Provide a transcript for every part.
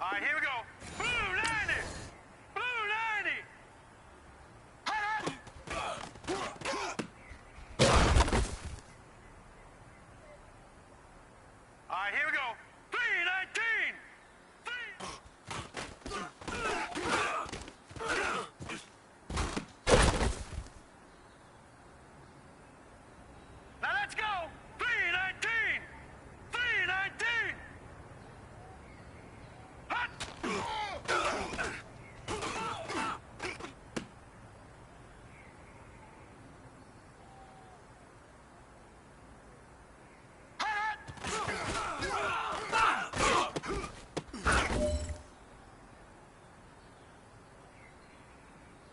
All right, here we go. Blue 90! Blue 90! All right, here we go. 319! Now let's go! 319! 319! Hot!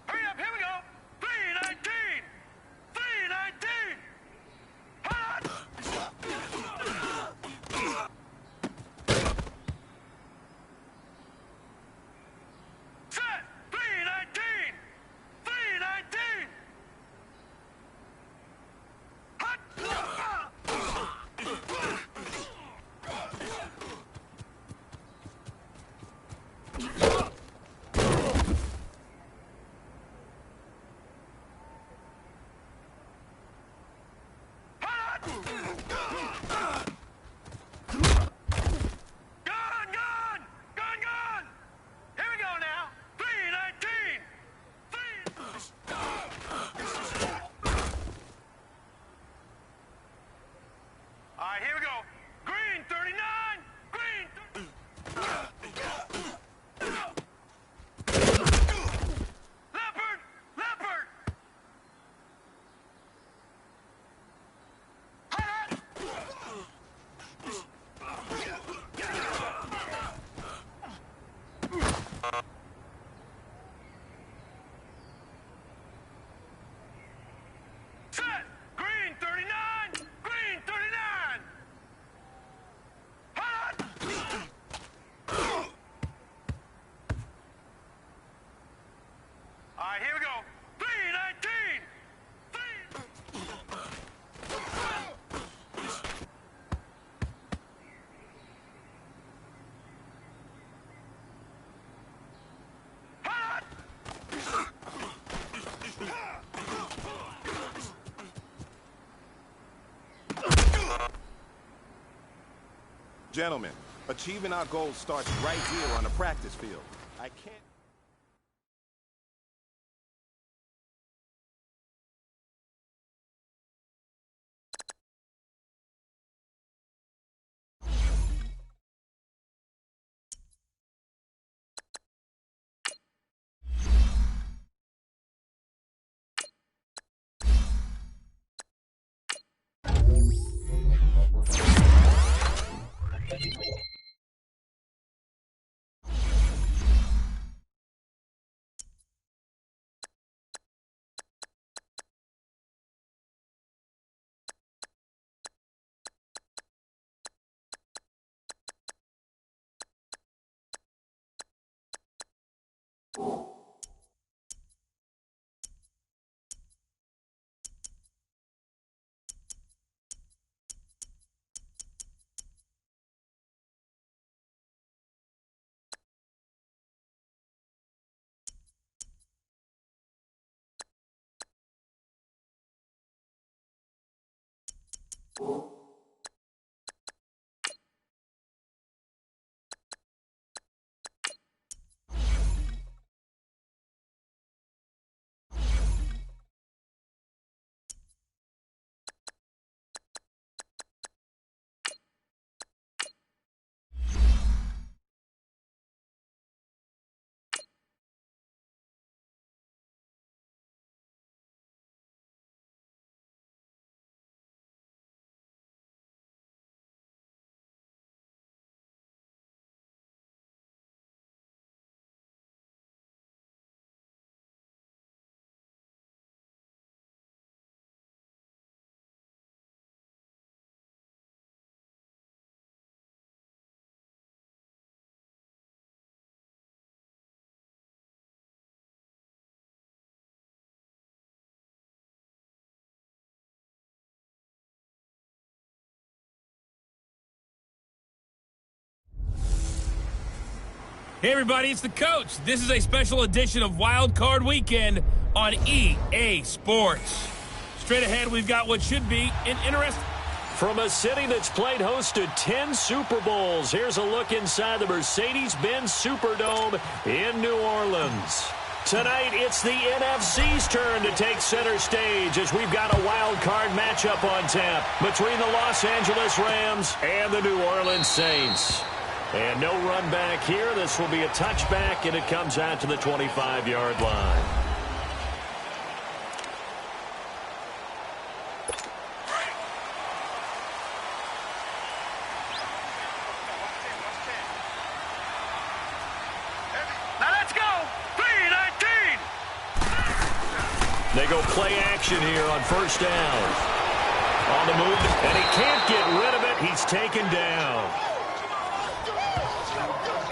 Hurry up, here we go! 319! 319! Hot! Set! 319! 319! Hot! Gone! Gone! Gone! Gone! Here we go now. 319! All right, here we go. Green 39! Green 30. Leopard! Leopard! Set! Green 39! Green 39! Hot! All right, here we go. 319! Hot! Gentlemen, achieving our goals starts right here on the practice field. I can't... Hey everybody, it's the coach. This is a special edition of Wild Card Weekend on EA Sports. Straight ahead, we've got what should be an interesting... From a city that's played host to 10 Super Bowls, here's a look inside the Mercedes-Benz Superdome in New Orleans. Tonight, it's the NFC's turn to take center stage as we've got a wild card matchup on tap between the Los Angeles Rams and the New Orleans Saints. And no run back here. This will be a touchback, and it comes out to the 25-yard line. Now let's go. 3-19. They go play action here on first down. On the move, and he can't get rid of it. He's taken down.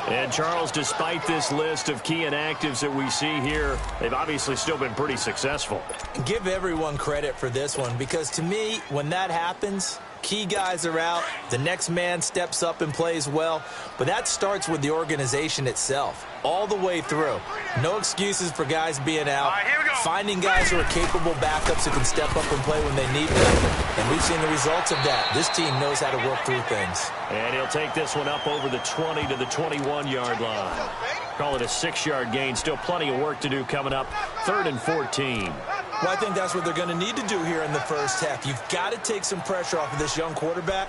And, Charles, despite this list of key inactives that we see here, they've obviously still been pretty successful. Give everyone credit for this one because, to me, when that happens, key guys are out, the next man steps up and plays well, but that starts with the organization itself, all the way through. No excuses for guys being out. All right, here we go. Finding guys who are capable backups who can step up and play when they need them, and we've seen the results of that. This team knows how to work through things. And he'll take this one up over the 20 to the 21-yard line. Call it a 6-yard gain. Still plenty of work to do coming up. 3rd and 14. Well, I think that's what they're going to need to do here in the first half. You've got to take some pressure off of this young quarterback,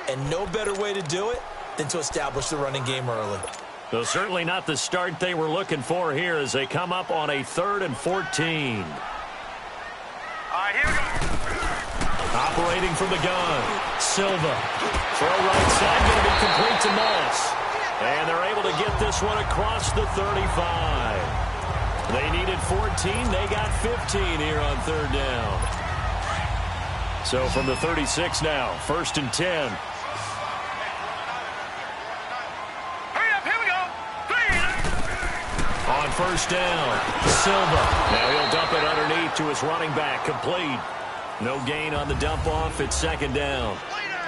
and no better way to do it than to establish the running game early. So certainly not the start they were looking for here as they come up on a 3rd and 14. All right, here we go. Operating from the gun. Silva. Throw right side, going to be complete to Moss. And they're able to get this one across the 35. They needed 14. They got 15 here on 3rd down. So from the 36 now, 1st and 10. Hurry up, here we go. 3. On 1st down, Silva. Now he'll dump it underneath to his running back. Complete. No gain on the dump off. It's 2nd down.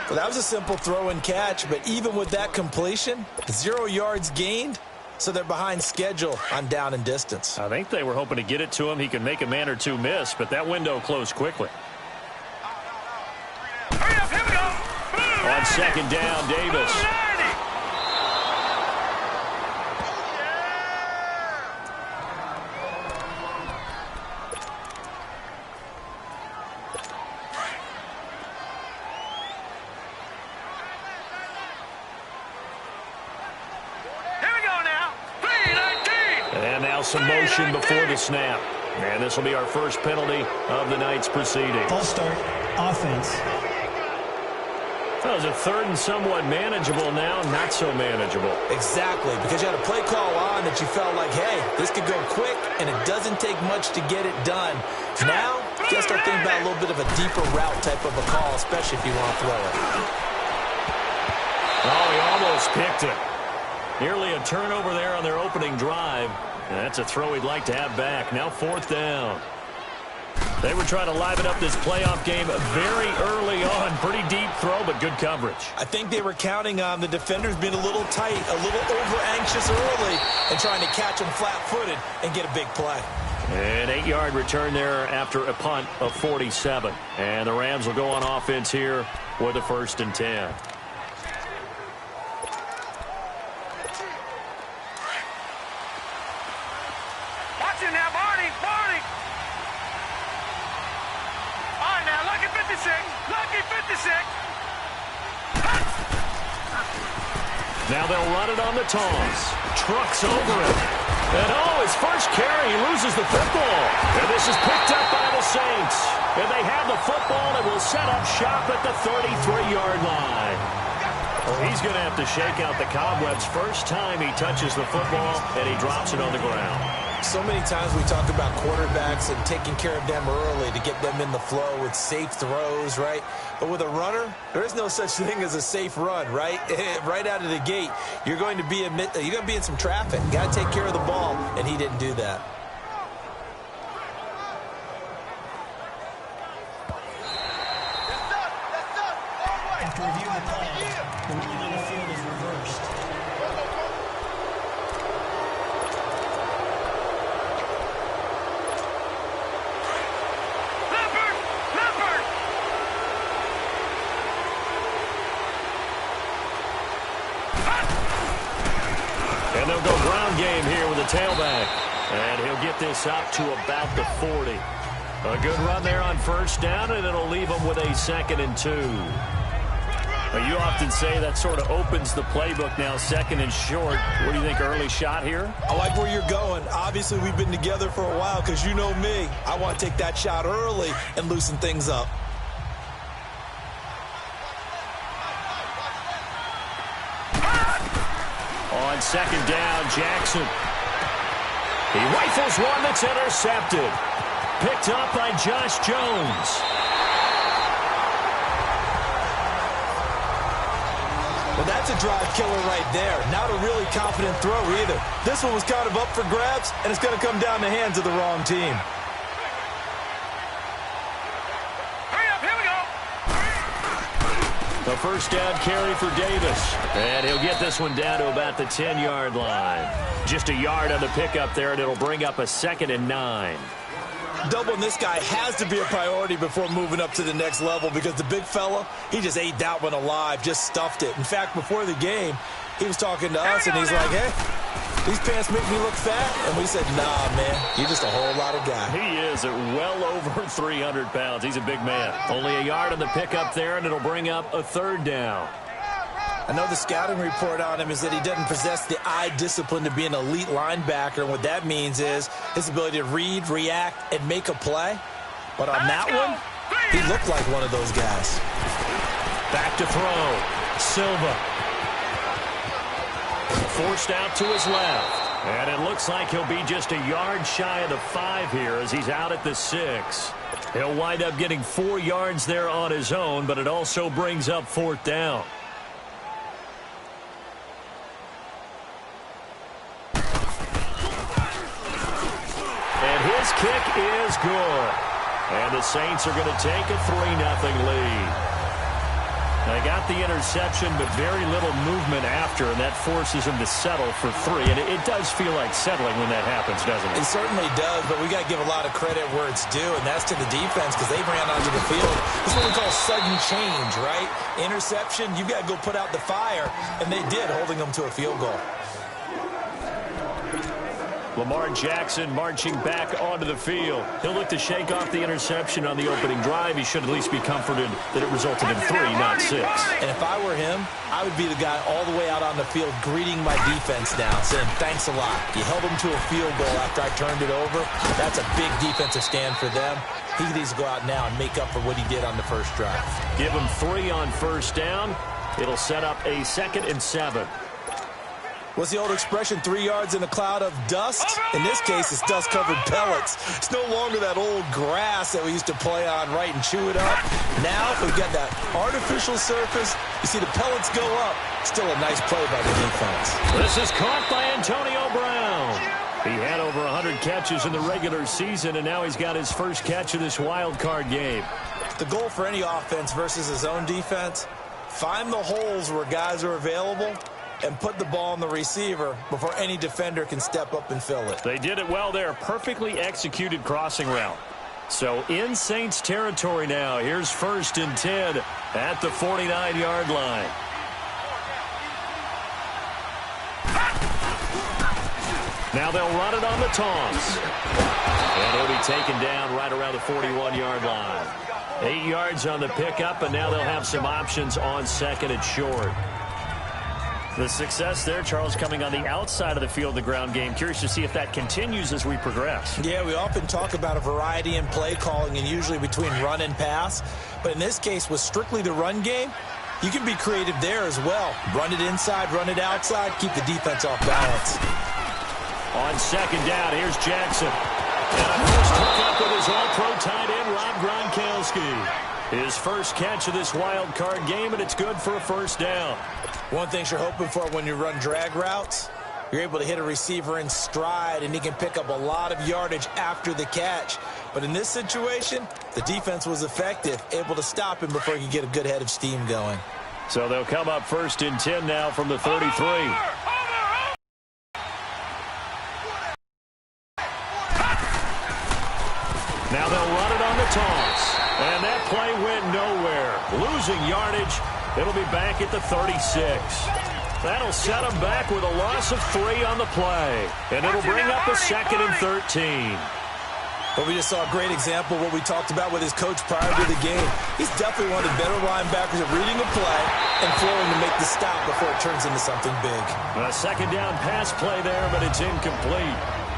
Well, that was a simple throw and catch, but even with that completion, 0 yards gained, so they're behind schedule on down and distance. I think they were hoping to get it to him. He could make a man or two miss, but that window closed quickly. Hurry up, here we go. On 2nd down, Davis. Some motion before the snap. And this will be our first penalty of the night's proceedings. False start. Offense. That was a 3rd and somewhat manageable now, not so manageable. Exactly, because you had a play call on that you felt like, hey, this could go quick, and it doesn't take much to get it done. Now, you got to start thinking about a little bit of a deeper route type of a call, especially if you want to throw it. Oh, he almost picked it. Nearly a turnover there on their opening drive. That's a throw he'd like to have back. Now 4th down. They were trying to liven up this playoff game very early on. Pretty deep throw, but good coverage. I think they were counting on the defenders being a little tight, a little over-anxious early, and trying to catch them flat-footed and get a big play. An 8-yard return there after a punt of 47. And the Rams will go on offense here with a 1st and 10. Now, Barney. All right, now, lucky 56. Lucky 56. Now they'll run it on the toss. Trucks over it. And, his first carry, he loses the football. And this is picked up by the Saints. And they have the football and will set up shop at the 33-yard line. Well, he's going to have to shake out the cobwebs. First time he touches the football, and he drops it on the ground. So many times we talk about quarterbacks and taking care of them early to get them in the flow with safe throws, right? But with a runner, there is no such thing as a safe run, right? Right out of the gate, you're going to be in some traffic. You got to take care of the ball, and he didn't do that. After reviewing the play, the ruling on the field is reversed. And they'll go ground game here with the tailback. And he'll get this up to about the 40. A good run there on first down, and it'll leave him with a 2nd and 2. Well, you often say that sort of opens the playbook now, 2nd and short. What do you think, early shot here? I like where you're going. Obviously, we've been together for a while because you know me. I want to take that shot early and loosen things up. On 2nd down, Jackson. He rifles one that's intercepted. Picked up by Josh Jones. Well, that's a drive killer right there. Not a really confident throw either. This one was kind of up for grabs, and it's going to come down the hands of the wrong team. Hurry up, here we go. The first down carry for Davis. And he'll get this one down to about the 10-yard line. Just a yard on the pickup there, and it'll bring up a 2nd and 9. Doubling this guy has to be a priority before moving up to the next level because the big fella, he just ate that one alive, just stuffed it. In fact, before the game, he was talking to us, and he's like, hey, these pants make me look fat. And we said, nah, man, you're just a whole lot of guy. He is at well over 300 pounds. He's a big man. Only a yard on the pickup there, and it'll bring up a 3rd down. I know the scouting report on him is that he doesn't possess the eye discipline to be an elite linebacker. And what that means is his ability to read, react, and make a play. But on that one, he looked like one of those guys. Back to throw. Silva. Forced out to his left. And it looks like he'll be just a yard shy of the 5 here as he's out at the 6. He'll wind up getting 4 yards there on his own, but it also brings up 4th down. His kick is good. And the Saints are going to take a 3-0 lead. They got the interception, but very little movement after, and that forces him to settle for 3. And it does feel like settling when that happens, doesn't it? It certainly does, but we got to give a lot of credit where it's due, and that's to the defense because they ran onto the field. This is what we call sudden change, right? Interception, you got to go put out the fire, and they did, holding them to a field goal. Lamar Jackson marching back onto the field. He'll look to shake off the interception on the opening drive. He should at least be comforted that it resulted in 3, not 6. And if I were him, I would be the guy all the way out on the field greeting my defense now, saying, thanks a lot. You held them to a field goal after I turned it over. That's a big defensive stand for them. He needs to go out now and make up for what he did on the first drive. Give him 3 on first down. It'll set up a 2nd and 7. What's the old expression, 3 yards in a cloud of dust? In this case, it's dust-covered pellets. It's no longer that old grass that we used to play on, right, and chew it up. Now, we've got that artificial surface. You see the pellets go up. Still a nice play by the defense. This is caught by Antonio Brown. He had over 100 catches in the regular season, and now he's got his first catch of this wild card game. The goal for any offense versus his own defense, find the holes where guys are available and put the ball on the receiver before any defender can step up and fill it. They did it well there. Perfectly executed crossing route. So in Saints territory now. Here's 1st and 10 at the 49-yard line. Now they'll run it on the toss. And he'll be taken down right around the 41-yard line. 8 yards on the pickup, and now they'll have some options on 2nd and short. The success there, Charles, coming on the outside of the field, the ground game. Curious to see if that continues as we progress. Yeah, we often talk about a variety in play calling and usually between run and pass. But in this case, with strictly the run game, you can be creative there as well. Run it inside, run it outside, keep the defense off balance. On 2nd down, here's Jackson. And a first hookup with his all-pro tight end, Rob Gronkowski. His first catch of this wild card game, and it's good for a 1st down. One thing you're hoping for when you run drag routes, you're able to hit a receiver in stride, and he can pick up a lot of yardage after the catch. But in this situation, the defense was effective, able to stop him before he could get a good head of steam going. So they'll come up 1st and 10 now from the 33. Now they'll run it on the toss. And that play went nowhere. Losing yardage. It'll be back at the 36. That'll set them back with a loss of 3 on the play. And it'll bring up a 2nd and 13. But we just saw a great example of what we talked about with his coach prior to the game. He's definitely one of the better linebackers at reading a play and flowing to make the stop before it turns into something big. A 2nd down pass play there, but it's incomplete.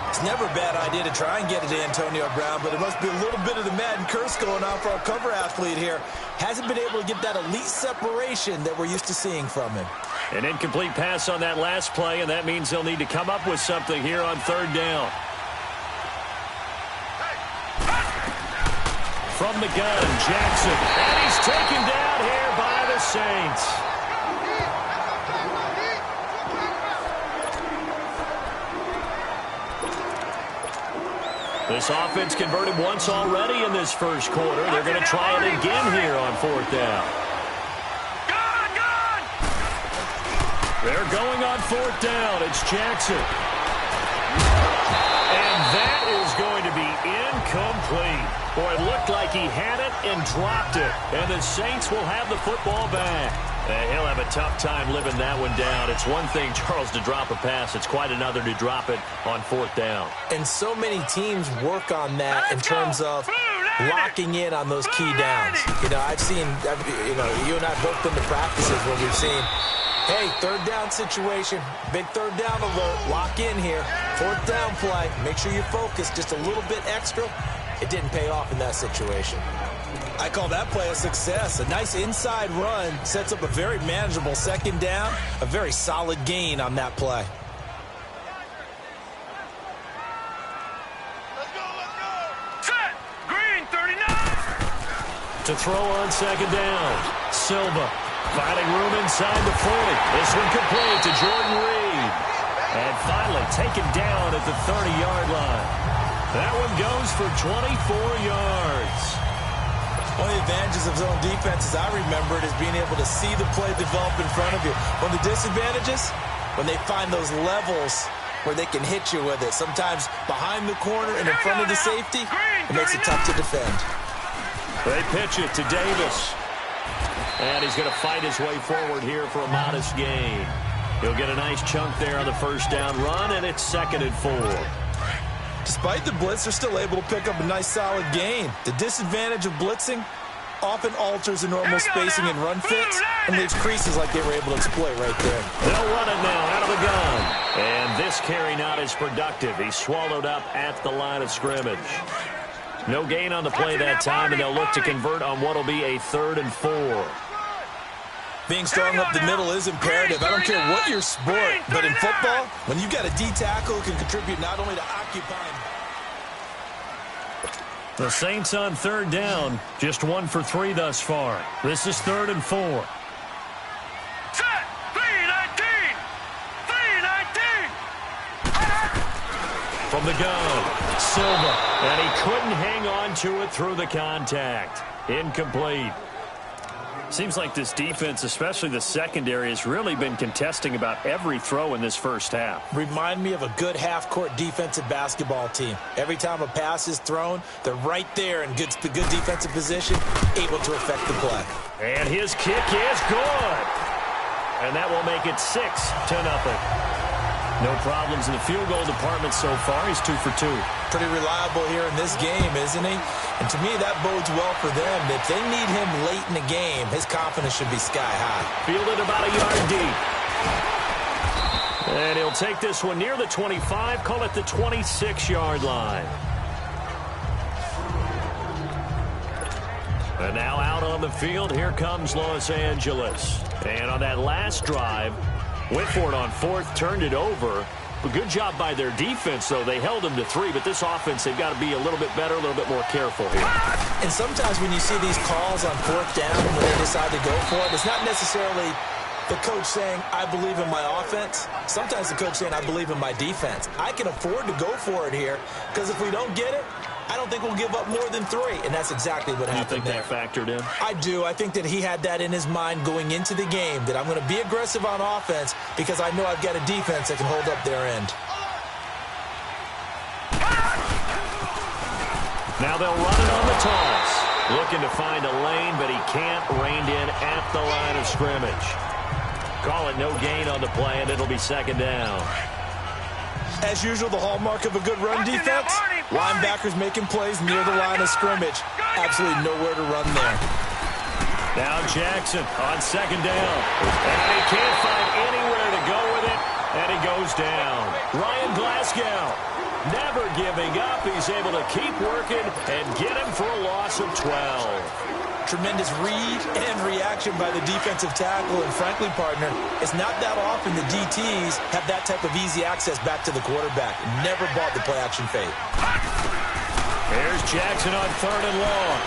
It's never a bad idea to try and get it to Antonio Brown, but it must be a little bit of the Madden curse going on for our cover athlete here. Hasn't been able to get that elite separation that we're used to seeing from him. An incomplete pass on that last play, and that means they'll need to come up with something here on 3rd down. From the gun, Jackson. And he's taken down here by the Saints. This offense converted once already in this first quarter. They're going to try it again here on 4th down. They're going on 4th down. It's Jackson. And that is going to be incomplete. Boy, it looked like he had it and dropped it. And the Saints will have the football back. He'll have a tough time living that one down. It's one thing, Charles, to drop a pass. It's quite another to drop it on 4th down. And so many teams work on that in terms of locking in on those key downs. You know, I've seen, you and I both been to practices where we've seen, hey, 3rd down situation, big 3rd down alert, lock in here, 4th down play, make sure you focus just a little bit extra. It didn't pay off in that situation. I call that play a success. A nice inside run sets up a very manageable 2nd down, a very solid gain on that play. Let's go. Set. Green, 39. To throw on 2nd down. Silva finding room inside the 40. This one complete to Jordan Reed. And finally taken down at the 30-yard line. That one goes for 24 yards. One of the advantages of zone defense, as I remember it, is being able to see the play develop in front of you. One of the disadvantages, when they find those levels where they can hit you with it. Sometimes behind the corner and in front of the safety, it makes it tough to defend. They pitch it to Davis. And he's going to fight his way forward here for a modest gain. He'll get a nice chunk there on the 1st down run, and it's 2nd and 4. Despite the blitz, they're still able to pick up a nice solid gain. The disadvantage of blitzing often alters the normal spacing and run fits and leaves creases like they were able to exploit right there. They'll run it now out of the gun. And this carry not as productive. He's swallowed up at the line of scrimmage. No gain on the play that time, and they'll look to convert on what will be a 3rd and 4. Being strong up the middle is imperative. I don't care what your sport, but in football, when you've got a D tackle who can contribute not only to occupying. The Saints on 3rd down, just 1 for 3 thus far. This is 3rd and 4. Set. 3-19. 3-19. From the gun, Silva. And he couldn't hang on to it through the contact. Incomplete. Seems like this defense, especially the secondary, has really been contesting about every throw in this first half. Remind me of a good half-court defensive basketball team. Every time a pass is thrown, they're right there in good defensive position, able to affect the play. And his kick is good. And that will make it 6-0. No problems in the field goal department so far. He's 2 for 2. Pretty reliable here in this game, isn't he? And to me, that bodes well for them. If they need him late in the game, his confidence should be sky high. Fielded about a yard deep. And he'll take this one near the 25, call it the 26-yard line. And now out on the field, here comes Los Angeles. And on that last drive, went for it on 4th, turned it over. A good job by their defense, though. They held them to 3, but this offense, they've got to be a little bit better, a little bit more careful here. And sometimes when you see these calls on 4th down, when they decide to go for it, it's not necessarily the coach saying, I believe in my offense. Sometimes the coach saying, I believe in my defense. I can afford to go for it here, because if we don't get it, I don't think we'll give up more than 3, and that's exactly what happened there. You think that factored in? I do. I think that he had that in his mind going into the game, that I'm going to be aggressive on offense because I know I've got a defense that can hold up their end. Now they'll run it on the toss. Looking to find a lane, but he can't. Reined in at the line of scrimmage. Call it no gain on the play, and it'll be second down. As usual, the hallmark of a good run defense, linebackers making plays near the line of scrimmage. Absolutely nowhere to run there. Now Jackson on second down. And he can't find anywhere to go with it, and he goes down. Ryan Glasgow never giving up. He's able to keep working and get him for a loss of 12. Tremendous read and reaction by the defensive tackle. And frankly, partner, it's not that often the DTs have that type of easy access back to the quarterback. Never bought the play-action fade. Here's Jackson on third and long.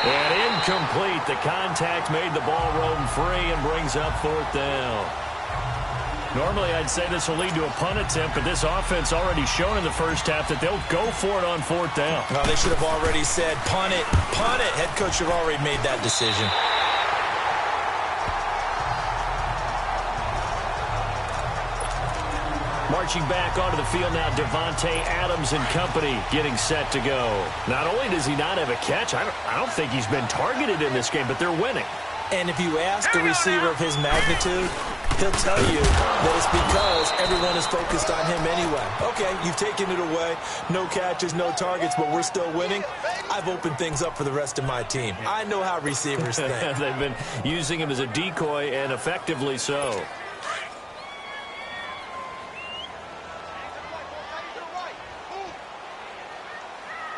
And incomplete. The contact made the ball roam free and brings up fourth down. Normally, I'd say this will lead to a punt attempt, but this offense already shown in the first half that they'll go for it on fourth down. No, they should have already said, punt it, punt it. Head coach should have already made that decision. Marching back onto the field now, Devontae Adams and company getting set to go. Not only does he not have a catch, I don't think he's been targeted in this game, but they're winning. And if you ask a receiver of his magnitude, he'll tell you that it's because everyone is focused on him anyway. Okay, you've taken it away. No catches, no targets, but we're still winning. I've opened things up for the rest of my team. I know how receivers think. They've been using him as a decoy, and effectively so.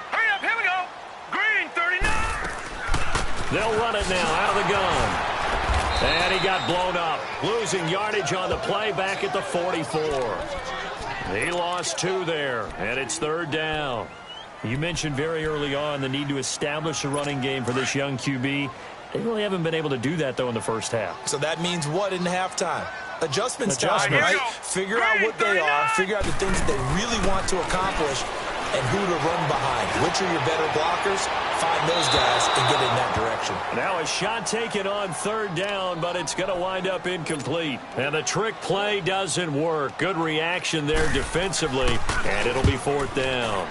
Hurry up, here we go. Green, 39. They'll run it now out of the gun. And he got blown up, losing yardage on the play back at the 44. He lost 2 there, and it's third down. You mentioned very early on the need to establish a running game for this young QB. They really haven't been able to do that, though, in the first half. So that means what in halftime? Adjustments time, right? Figure out what they are, figure out the things that they really want to accomplish, and who to run behind. Which are your better blockers? Find those guys and get in that direction. Now a shot taken on third down, but it's going to wind up incomplete. And the trick play doesn't work. Good reaction there defensively, and it'll be fourth down.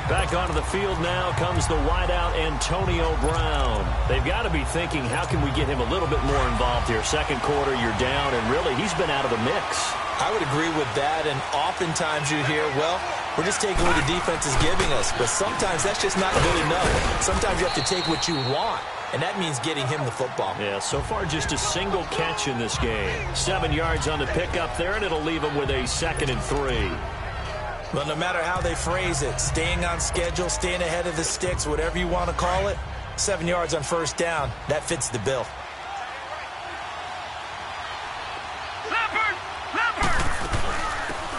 Back onto the field now comes the wideout Antonio Brown. They've got to be thinking, how can we get him a little bit more involved here? Second quarter, you're down, and really, he's been out of the mix. I would agree with that, and oftentimes you hear, well, we're just taking what the defense is giving us. But sometimes that's just not good enough. Sometimes you have to take what you want, and that means getting him the football. Yeah, so far just a single catch in this game. 7 yards on the pickup there, and it'll leave him with a 2nd and 3. Well, no matter how they phrase it, staying on schedule, staying ahead of the sticks, whatever you want to call it, 7 yards on first down, that fits the bill.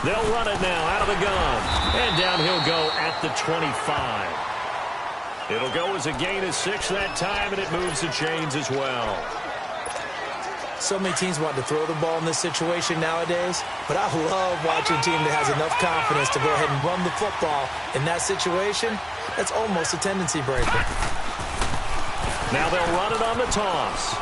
They'll run it now out of the gun. And down he'll go at the 25. It'll go as a gain of 6 that time, and it moves the chains as well. So many teams want to throw the ball in this situation nowadays, but I love watching a team that has enough confidence to go ahead and run the football. In that situation, that's almost a tendency breaker. Now they'll run it on the toss.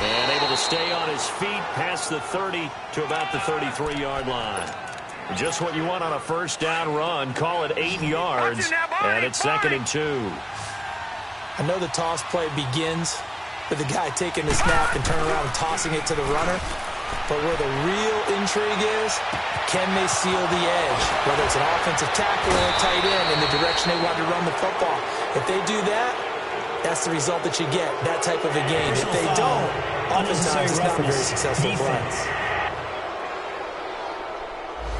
And able to stay on his feet past the 30 to about the 33-yard line. Just what you want on a first down run. Call it 8 yards, and it's 2nd and 2. I know the toss play begins with the guy taking the snap and turning around and tossing it to the runner. But where the real intrigue is, can they seal the edge? Whether it's an offensive tackle or a tight end in the direction they want to run the football. If they do that, that's the result that you get, that type of a game. If they don't, oftentimes it's not a very successful play.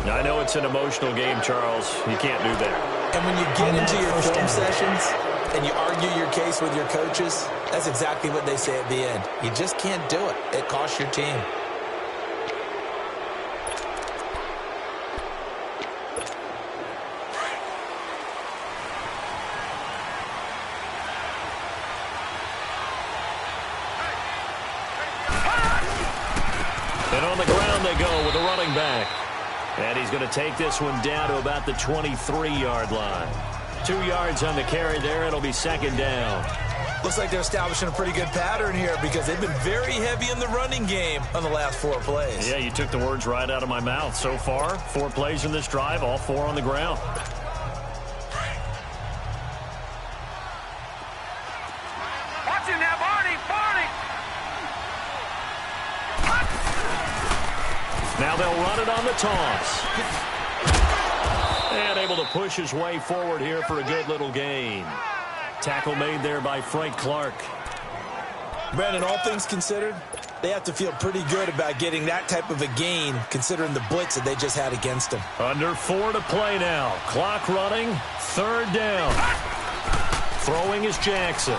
Now, I know it's an emotional game, Charles. You can't do that. And when you get into your film sessions and you argue your case with your coaches, that's exactly what they say at the end. You just can't do it. It costs your team. And on the ground they go with a running back. And he's going to take this one down to about the 23-yard line. 2 yards on the carry there. It'll be 2nd down. Looks like they're establishing a pretty good pattern here because they've been very heavy in the running game on the last 4 plays. Yeah, you took the words right out of my mouth. So far, 4 plays in this drive, all 4 on the ground. Watch him now, Barney! Barney! Now they'll run it on the toss. And able to push his way forward here for a good little gain. Tackle made there by Frank Clark. Brandon, all things considered, they have to feel pretty good about getting that type of a gain considering the blitz that they just had against them. Under 4 to play now. Clock running. 3rd down. Throwing is Jackson.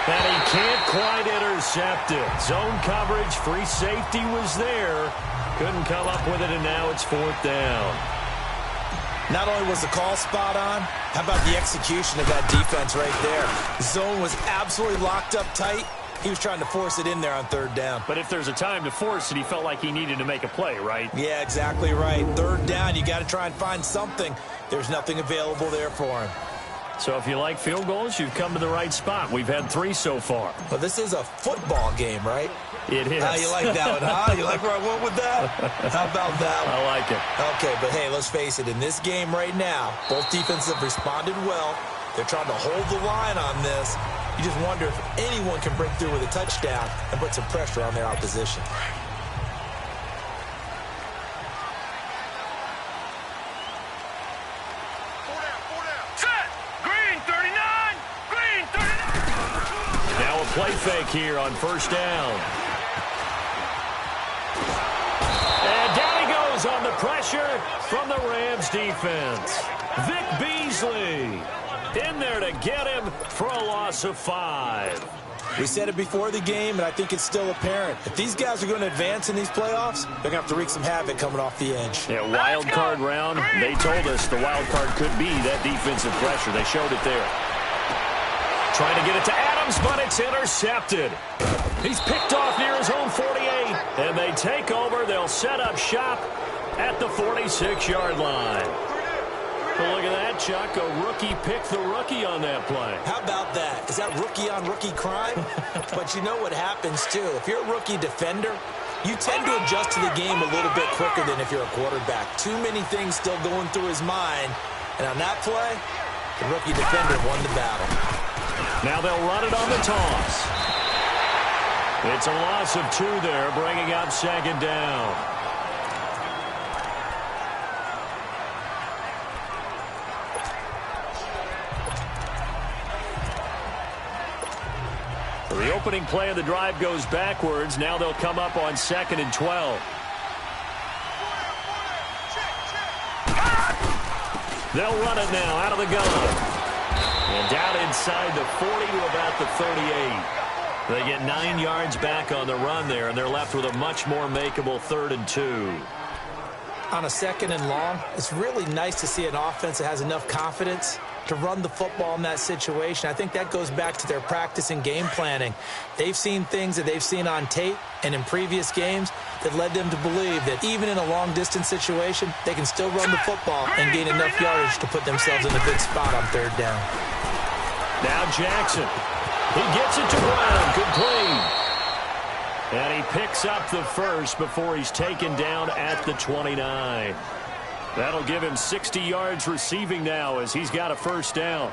And he can't quite intercept it. Zone coverage, free safety was there. Couldn't come up with it, and now it's 4th down. Not only was the call spot on, how about the execution of that defense right there? The zone was absolutely locked up tight. He was trying to force it in there on 3rd down. But if there's a time to force it, he felt like he needed to make a play, right? Yeah, exactly right. 3rd down, you got to try and find something. There's nothing available there for him. So if you like field goals, you've come to the right spot. We've had 3 so far. But this is a football game, right? It is. How you like that one, huh? You like where I went with that? How about that one? I like it. Okay, but hey, let's face it. In this game right now, both defenses have responded well. They're trying to hold the line on this. You just wonder if anyone can break through with a touchdown and put some pressure on their opposition. Set! Green 39! Green 39! Now a play fake here on 1st down. And down he goes on the pressure from the Rams defense. Vic Beasley in there to get him for a loss of 5. We said it before the game, and I think it's still apparent. If these guys are going to advance in these playoffs, they're going to have to wreak some havoc coming off the edge. Yeah, wild card round. They told us the wild card could be that defensive pressure. They showed it there. Trying to get it to Adams, but it's intercepted. He's picked off near his own 48, and they take over. They'll set up shop at the 46-yard line. Well, look at that, Chuck. A rookie picked the rookie on that play. How about that? Is that rookie-on-rookie crime? But you know what happens, too. If you're a rookie defender, you tend to adjust to the game a little bit quicker than if you're a quarterback. Too many things still going through his mind. And on that play, the rookie defender won the battle. Now they'll run it on the toss. It's a loss of 2 there, bringing up 2nd down. The opening play of the drive goes backwards. Now they'll come up on 2nd and 12. They'll run it now out of the gun. And down inside the 40 to about the 38. They get 9 yards back on the run there, and they're left with a much more makeable 3rd and 2. On a 2nd and long, it's really nice to see an offense that has enough confidence to run the football in that situation. I think that goes back to their practice and game planning. They've seen things that they've seen on tape and in previous games that led them to believe that even in a long-distance situation, they can still run the football and gain enough yardage to put themselves in a good spot on 3rd down. Now Jackson. He gets it to Brown. Complete. And he picks up the first before he's taken down at the 29. That'll give him 60 yards receiving now as he's got a 1st down.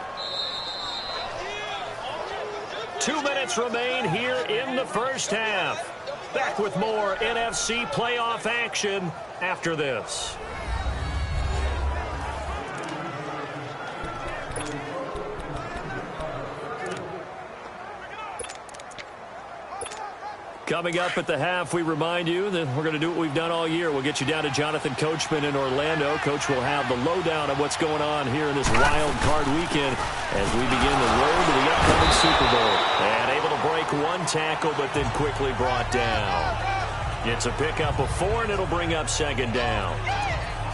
2 minutes remain here in the 1st half. Back with more NFC playoff action after this. Coming up at the half, we remind you that we're going to do what we've done all year. We'll get you down to Jonathan Coachman in Orlando. Coach will have the lowdown of what's going on here in this wild card weekend as we begin the road to the upcoming Super Bowl. And able to break 1 tackle, but then quickly brought down. It's a pickup of 4, and it'll bring up 2nd down.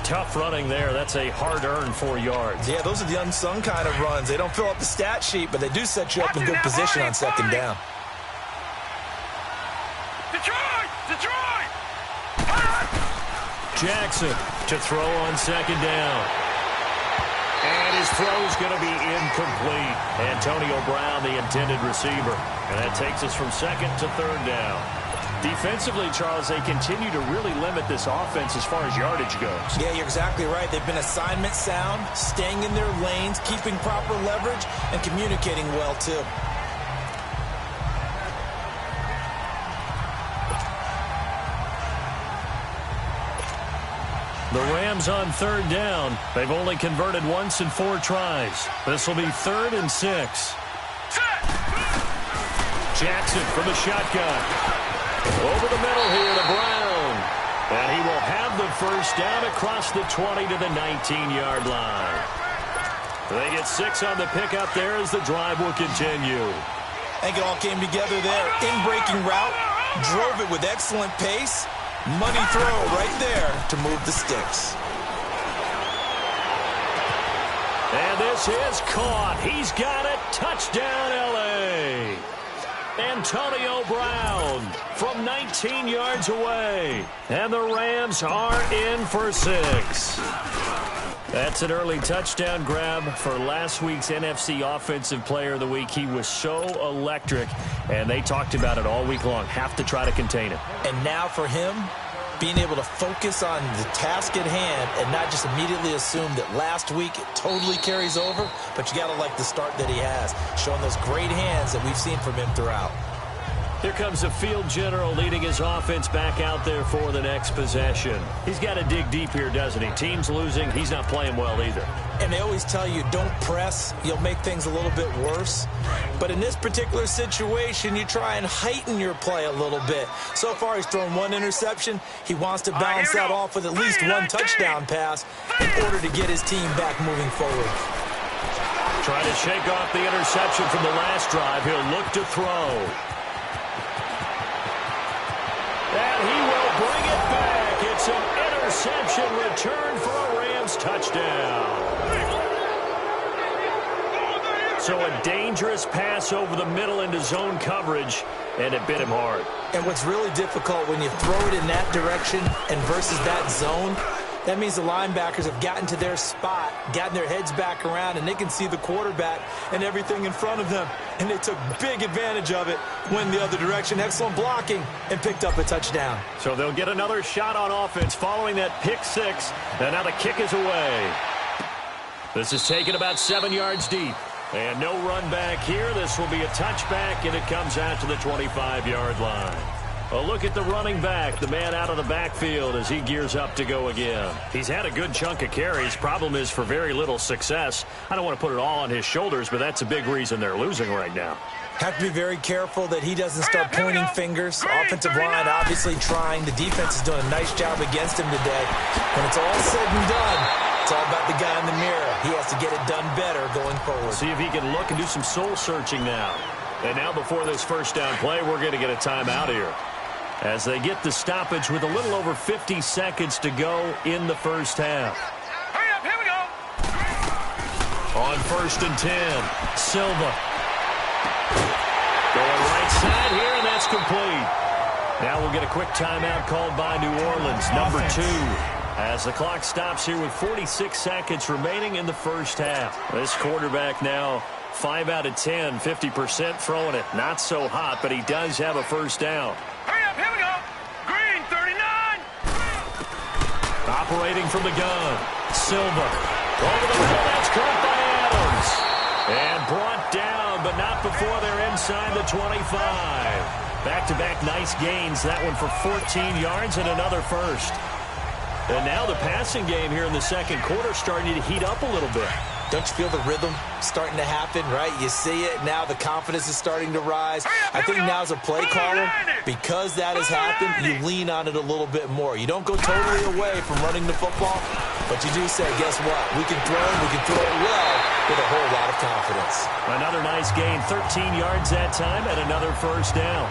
Tough running there. That's a hard-earned 4 yards. Yeah, those are the unsung kind of runs. They don't fill up the stat sheet, but they do set you up in good position on 2nd down. Detroit! Jackson to throw on 2nd down. And his throw's going to be incomplete. Antonio Brown, the intended receiver. And that takes us from second to third down. Defensively, Charles, they continue to really limit this offense as far as yardage goes. Yeah, you're exactly right. They've been assignment sound, staying in their lanes, keeping proper leverage, and communicating well, too. The Rams on third down. They've only converted once in 4 tries. This will be 3rd and 6. Jackson from the shotgun. Over the middle here to Brown. And he will have the first down across the 20 to the 19-yard line. They get 6 on the pickup there as the drive will continue. I think it all came together there. In-breaking route, drove it with excellent pace. Money throw right there to move the sticks. And this is caught. He's got it. Touchdown, L.A. Antonio Brown from 19 yards away. And the Rams are in for 6. That's an early touchdown grab for last week's NFC Offensive Player of the Week. He was so electric, and they talked about it all week long. Have to try to contain him. And now for him, being able to focus on the task at hand and not just immediately assume that last week it totally carries over, but you got to like the start that he has, showing those great hands that we've seen from him throughout. Here comes the field general leading his offense back out there for the next possession. He's got to dig deep here, doesn't he? Team's losing. He's not playing well either. And they always tell you, don't press. You'll make things a little bit worse. But in this particular situation, you try and heighten your play a little bit. So far, he's thrown 1 interception. He wants to bounce that off with at least 1 touchdown pass in order to get his team back moving forward. Trying to shake off the interception from the last drive. He'll look to throw. And he will bring it back. It's an interception return for a Rams touchdown. So a dangerous pass over the middle into zone coverage, and it bit him hard. And what's really difficult when you throw it in that direction and versus that zone, that means the linebackers have gotten to their spot, gotten their heads back around, and they can see the quarterback and everything in front of them. And they took big advantage of it, went the other direction, excellent blocking, and picked up a touchdown. So they'll get another shot on offense following that pick 6, and now the kick is away. This is taken about 7 yards deep. And no run back here. This will be a touchback, and it comes out to the 25-yard line. A look at the running back, the man out of the backfield as he gears up to go again. He's had a good chunk of carries. Problem is for very little success. I don't want to put it all on his shoulders, but that's a big reason they're losing right now. Have to be very careful that he doesn't start pointing fingers. Offensive line obviously trying. The defense is doing a nice job against him today. When it's all said and done, it's all about the guy in the mirror. He has to get it done better going forward. See if he can look and do some soul searching now. And now before this first down play, we're going to get a timeout here, as they get the stoppage with a little over 50 seconds to go in the first half. Hurry up, here we go. On 1st and 10, Silva. Going right side here, and that's complete. Now we'll get a quick timeout called by New Orleans, number 2. As the clock stops here with 46 seconds remaining in the first half. This quarterback now 5 out of 10, 50% throwing it. Not so hot, but he does have a first down. Hurry up, here we go. Green, 39. Operating from the gun. Silva. Over the middle, that's caught by Adams. And brought down, but not before they're inside the 25. Back-to-back nice gains. That one for 14 yards and another first. And now the passing game here in the second quarter starting to heat up a little bit. Don't you feel the rhythm starting to happen, right? You see it. Now the confidence is starting to rise. I think now as a play caller, because that has happened, you lean on it a little bit more. You don't go totally away from running the football, but you do say, guess what? We can throw it well with a whole lot of confidence. Another nice gain, 13 yards that time, and another first down.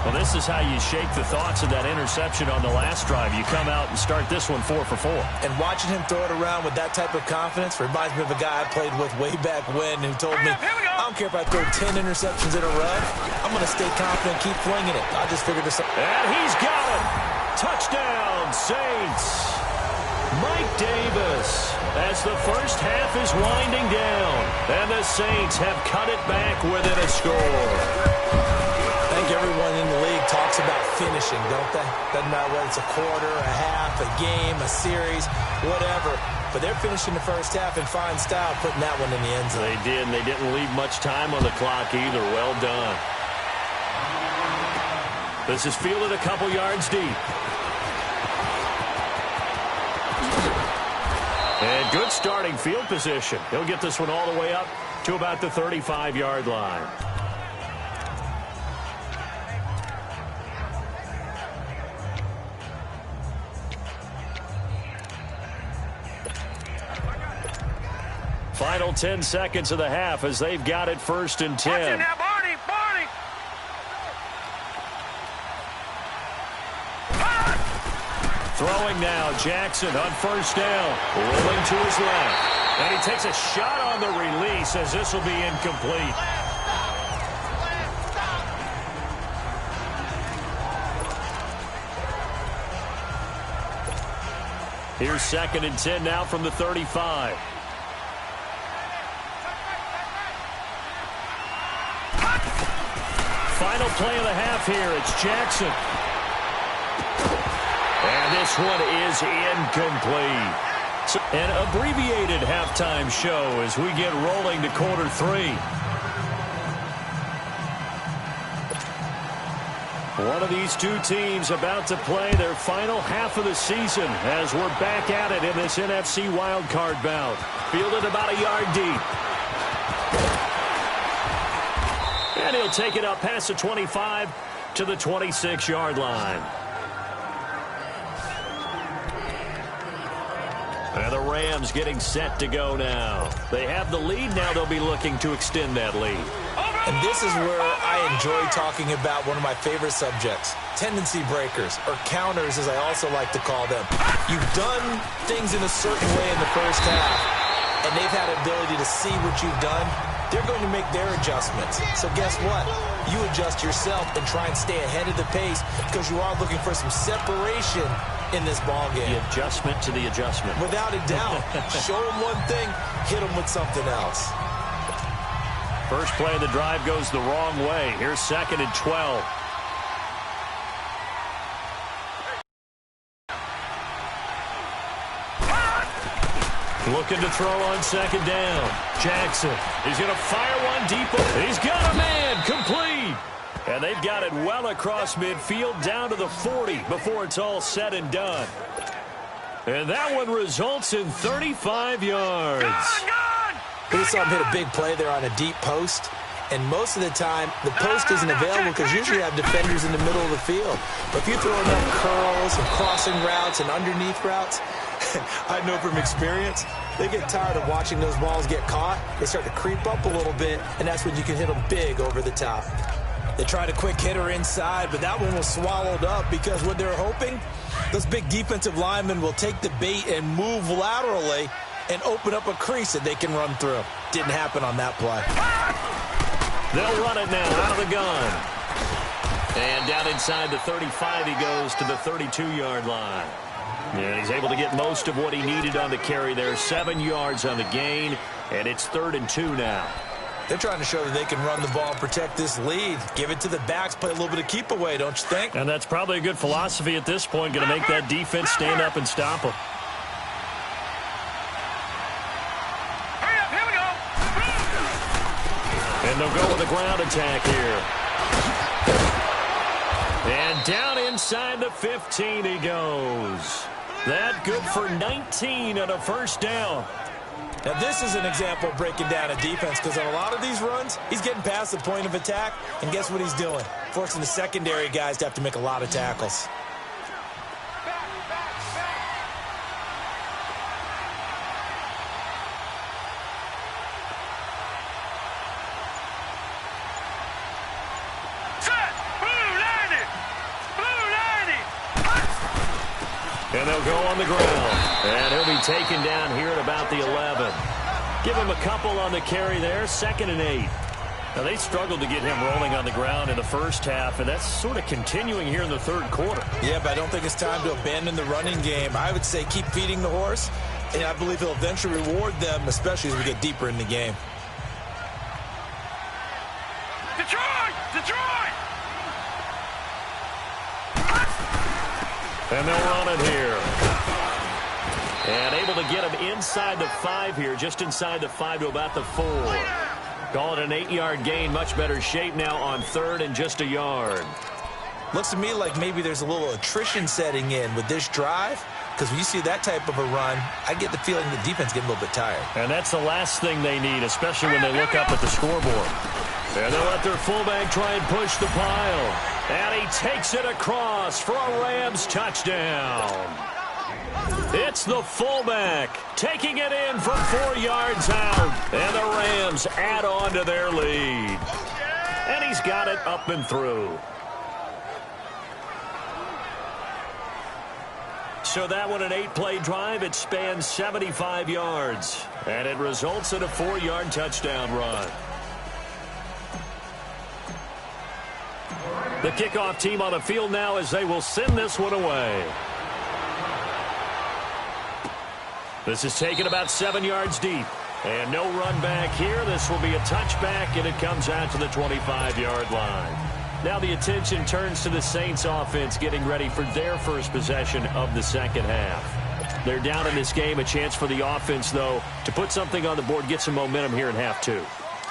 Well, this is how you shake the thoughts of that interception on the last drive. You come out and start this one 4 for 4. And watching him throw it around with that type of confidence reminds me of a guy I played with way back when who told me, I don't care if I throw 10 interceptions in a row. I'm going to stay confident, keep flinging it. I just figured this out. And he's got it. Touchdown, Saints. Mike Davis, as the first half is winding down, and the Saints have cut it back within a score. I think everyone in the league talks about finishing, don't they? Doesn't matter whether it's a quarter, a half, a game, a series, whatever. But they're finishing the first half in fine style, putting that one in the end zone. They did, and they didn't leave much time on the clock either. Well done. This is fielded a couple yards deep. And good starting field position. He'll get this one all the way up to about the 35-yard line. Final 10 seconds of the half as they've got it 1st and 10. Watch it now, Barney! Barney! Throwing now, Jackson on 1st down. Rolling to his left. And he takes a shot on the release as this will be incomplete. Here's 2nd and 10 now from the 35. Final play of the half here. It's Jackson. And this one is incomplete. So, an abbreviated halftime show as we get rolling to quarter 3. One of these two teams about to play their final half of the season as we're back at it in this NFC wildcard bout. Fielded about a yard deep. And he'll take it up past the 25 to the 26-yard line. And the Rams getting set to go now. They have the lead now. They'll be looking to extend that lead. And this is where I enjoy talking about one of my favorite subjects, tendency breakers, or counters as I also like to call them. You've done things in a certain way in the first half, and they've had an ability to see what you've done. They're going to make their adjustments. So guess what? You adjust yourself and try and stay ahead of the pace because you are looking for some separation in this ball game. The adjustment to the adjustment. Without a doubt. Show them one thing, hit them with something else. First play of the drive goes the wrong way. Here's 2nd and 12. Looking to throw on 2nd down. Jackson. He's going to fire one deep. He's got a man. Complete. And they've got it well across midfield down to the 40 before it's all said and done. And that one results in 35 yards. We saw him hit a big play there on a deep post. And most of the time, the post isn't available because usually you have defenders in the middle of the field. But if you throw enough curls and crossing routes and underneath routes, I know from experience, they get tired of watching those balls get caught. They start to creep up a little bit, and that's when you can hit them big over the top. They tried a quick hitter inside, but that one was swallowed up because what they're hoping, those big defensive linemen will take the bait and move laterally and open up a crease that they can run through. Didn't happen on that play. They'll run it now out of the gun. And down inside the 35 he goes to the 32-yard line. And he's able to get most of what he needed on the carry there. 7 yards on the gain, and it's 3rd and 2 now. They're trying to show that they can run the ball and protect this lead. Give it to the backs, play a little bit of keep away, don't you think? And that's probably a good philosophy at this point. Going to make that defense stand up and stop them. Hurry up, here we go. And they'll go with a ground attack here. And down inside the 15 he goes. That good for 19 and a 1st down. Now, this is an example of breaking down a defense because on a lot of these runs, he's getting past the point of attack, and guess what he's doing? Forcing the secondary guys to have to make a lot of tackles. Set! Blue 90! Blue 90! And they'll go on the ground. And he'll be taken down here at about the 11. Give him a couple on the carry there. 2nd and 8. Now, they struggled to get him rolling on the ground in the first half, and that's sort of continuing here in the third quarter. Yeah, but I don't think it's time to abandon the running game. I would say keep feeding the horse, and I believe he'll eventually reward them, especially as we get deeper in the game. Detroit! Detroit! And they'll run it here. And able to get him inside the 5 here, just inside the 5 to about the 4. Call it an 8-yard gain, much better shape now on 3rd and just a yard. Looks to me like maybe there's a little attrition setting in with this drive, because when you see that type of a run, I get the feeling the defense getting a little bit tired. And that's the last thing they need, especially when they look up at the scoreboard. And they'll let their fullback try and push the pile. And he takes it across for a Rams touchdown. It's the fullback taking it in from 4 yards out. And the Rams add on to their lead. And he's got it up and through. So that one, an 8-play drive. It spans 75 yards. And it results in a 4-yard touchdown run. The kickoff team on the field now as they will send this one away. This is taken about 7 yards deep. And no run back here. This will be a touchback, and it comes out to the 25-yard line. Now the attention turns to the Saints offense getting ready for their first possession of the second half. They're down in this game. A chance for the offense, though, to put something on the board, get some momentum here in half 2.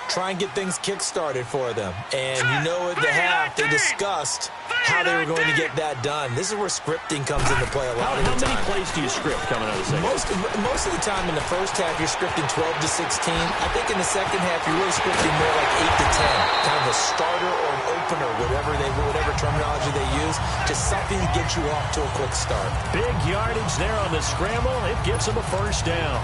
Try and get things kick-started for them. And you know at the half, they discussed how they were going to get that done. This is where scripting comes into play a lot of the time. How many plays do you script coming out of the second? Most of the time in the first half, you're scripting 12 to 16. I think in the second half, you're really scripting more like 8 to 10. Kind of a starter or an opener, whatever terminology they use. Just something to get you off to a quick start. Big yardage there on the scramble. It gets him a first down.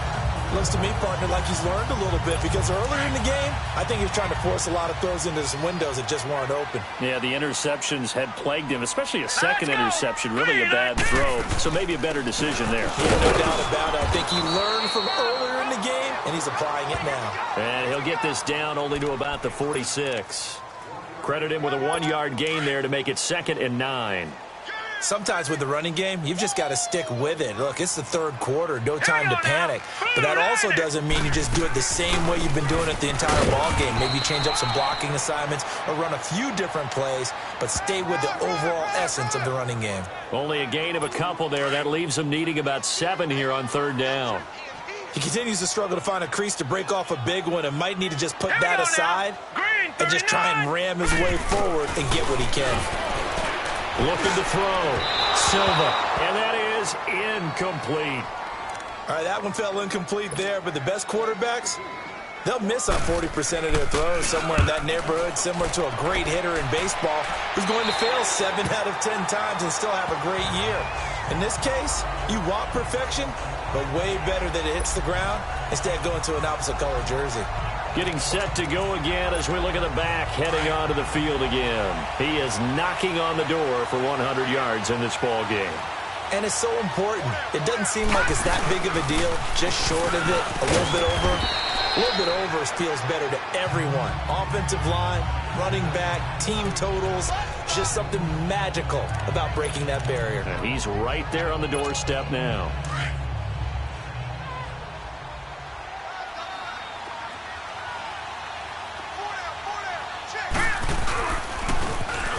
Looks to me, partner, like he's learned a little bit, because earlier in the game, I think he was trying to force a lot of throws into some windows that just weren't open. Yeah, the interceptions had plagued him, especially a second interception, really a bad throw. So maybe a better decision there. Yeah, no doubt about it. I think he learned from earlier in the game, and he's applying it now. And he'll get this down only to about the 46. Credit him with a 1-yard gain there to make it 2nd and 9. Sometimes with the running game, you've just got to stick with it. Look, it's the third quarter, no time to panic. But that also doesn't mean you just do it the same way you've been doing it the entire ball game. Maybe change up some blocking assignments or run a few different plays, but stay with the overall essence of the running game. Only a gain of a couple there. That leaves him needing about 7 here on 3rd down. He continues to struggle to find a crease to break off a big one and might need to just put that aside and just try and ram his way forward and get what he can. Looking to throw. Silva. And that is incomplete. All right, that one fell incomplete there, but the best quarterbacks, they'll miss on 40% of their throws, somewhere in that neighborhood, similar to a great hitter in baseball who's going to fail 7 out of 10 times and still have a great year. In this case, you want perfection, but way better that it hits the ground instead of going to an opposite color jersey. Getting set to go again as we look at the back, heading onto the field again. He is knocking on the door for 100 yards in this ball game. And it's so important. It doesn't seem like it's that big of a deal, just short of it, a little bit over. A little bit over feels better to everyone. Offensive line, running back, team totals, just something magical about breaking that barrier. And he's right there on the doorstep now.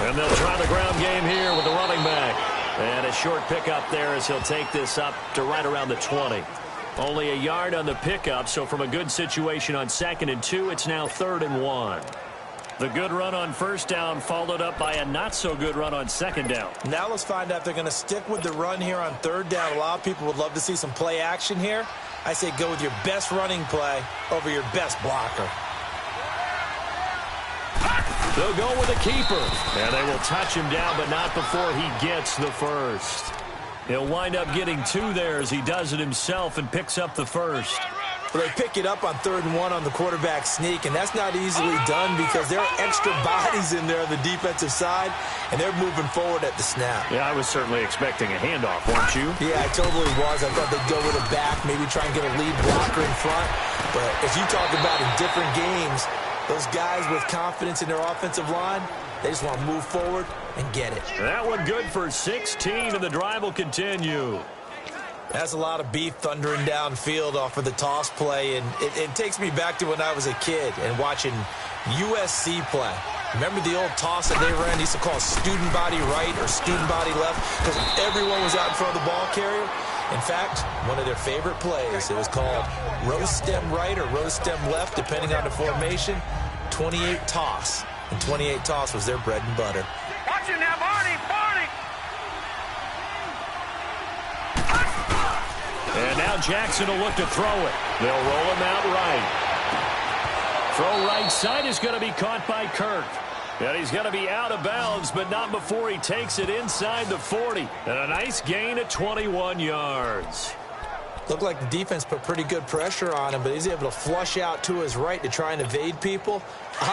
And they'll try the ground game here with the running back. And a short pickup there as he'll take this up to right around the 20. Only a yard on the pickup, so from a good situation on 2nd and 2, it's now 3rd and 1. The good run on 1st down followed up by a not-so-good run on 2nd down. Now let's find out if they're going to stick with the run here on 3rd down. A lot of people would love to see some play action here. I say go with your best running play over your best blocker. They'll go with a keeper. And they will touch him down, but not before he gets the first. He'll wind up getting 2 there as he does it himself and picks up the first. Well, they pick it up on 3rd and 1 on the quarterback sneak, and that's not easily done because there are extra bodies in there on the defensive side, and they're moving forward at the snap. Yeah, I was certainly expecting a handoff, weren't you? Yeah, I totally was. I thought they'd go with a back, maybe try and get a lead blocker in front. But as you talked about in different games, Those guys with confidence in their offensive line, they just want to move forward and get it. That one good for 16, and the drive will continue. That's a lot of beef thundering downfield off of the toss play, and it takes me back to when I was a kid and watching USC play. Remember the old toss that they ran? They used to call student body right or student body left because everyone was out in front of the ball carrier. In fact, one of their favorite plays, it was called rose stem right or rose stem left, depending on the formation, 28 toss. And 28 toss was their bread and butter. Watch it now, Barney! Barney! And now Jackson will look to throw it. They'll roll him out right. Throw right side is going to be caught by Kirk. And he's going to be out of bounds, but not before he takes it inside the 40. And a nice gain at 21 yards. Looked like the defense put pretty good pressure on him, but he's able to flush out to his right to try and evade people.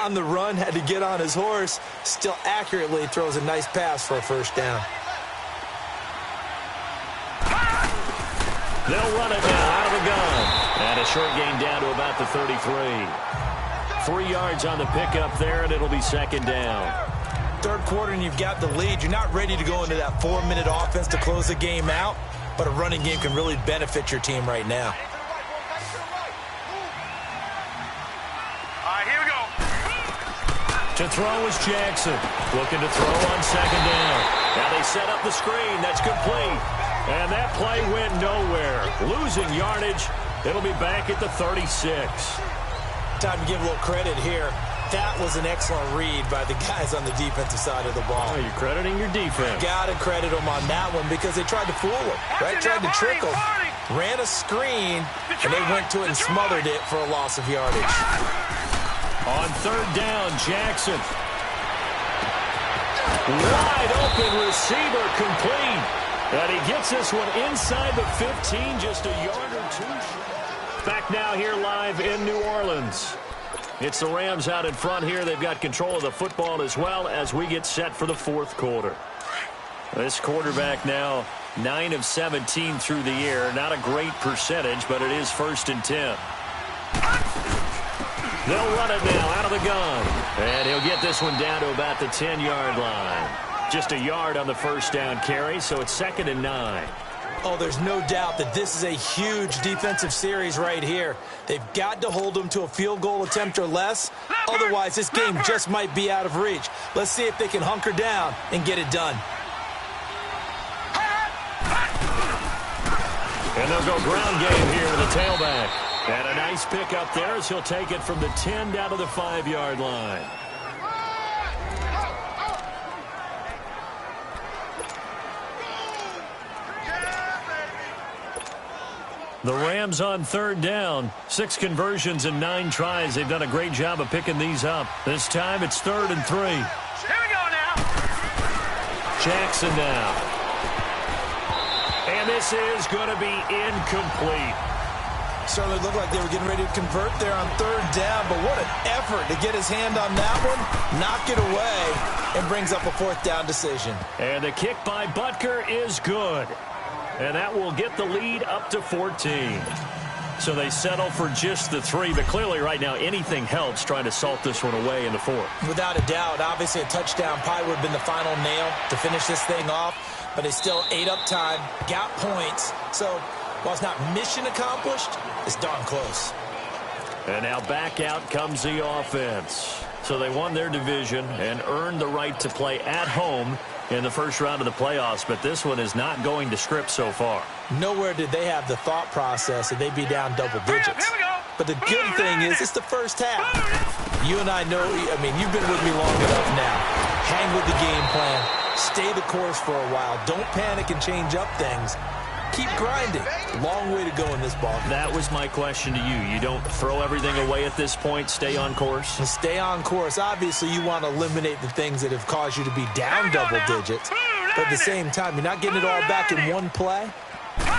On the run, had to get on his horse. Still accurately throws a nice pass for a first down. They'll run it now out of the gun. And a short gain down to about the 33. 3 yards on the pickup there, and it'll be second down. Third quarter, and you've got the lead. You're not ready to go into that 4-minute offense to close the game out, but a running game can really benefit your team right now. All right, here we go. To throw is Jackson. Looking to throw on second down. Now they set up the screen. That's complete. And that play went nowhere. Losing yardage. It'll be back at the 36. Time to give a little credit here. That was an excellent read by the guys on the defensive side of the ball. Oh, you're crediting your defense. Got to credit them on that one because they tried to fool him, right? Tried to trick him. Ran a screen, and they went to it and smothered it for a loss of yardage. On third down, Jackson. Wide open receiver complete. And he gets this one inside the 15, just a yard or two. Back now here live in New Orleans. It's the Rams out in front here. They've got control of the football as well as we get set for the fourth quarter. This quarterback now 9 of 17 through the air. Not a great percentage, but it is 1st and 10. They'll run it now out of the gun. And he'll get this one down to about the 10-yard line. Just a yard on the first down carry, so it's 2nd and 9. Oh, there's no doubt that this is a huge defensive series right here. They've got to hold them to a field goal attempt or less. Otherwise, this game just might be out of reach. Let's see if they can hunker down and get it done. And they'll go ground game here with a tailback. And a nice pick up there as he'll take it from the 10 down to the 5-yard line. The Rams on third down. 6 conversions and 9 tries. They've done a great job of picking these up. This time it's 3rd and 3. Here we go now. Jackson now. And this is going to be incomplete. Certainly looked like they were getting ready to convert there on third down, but what an effort to get his hand on that one, knock it away, and brings up a 4th down decision. And the kick by Butker is good. And that will get the lead up to 14. So they settle for just the 3, but clearly right now anything helps trying to salt this one away in the 4th. Without a doubt, obviously a touchdown probably would have been the final nail to finish this thing off, but they still ate up time, got points. So while it's not mission accomplished, it's darn close. And now back out comes the offense. So they won their division and earned the right to play at home in the first round of the playoffs, but this one is not going to script so far. Nowhere did they have the thought process that they'd be down double digits. But the good thing is it's the first half. You and I know, I mean, you've been with me long enough now. Hang with the game plan. Stay the course for a while. Don't panic and change up things. Keep grinding. Long way to go in this ball game. That was my question to you. You don't throw everything away at this point. Stay on course. And stay on course. Obviously, you want to eliminate the things that have caused you to be down double digits. But at the same time, you're not getting it all back in one play.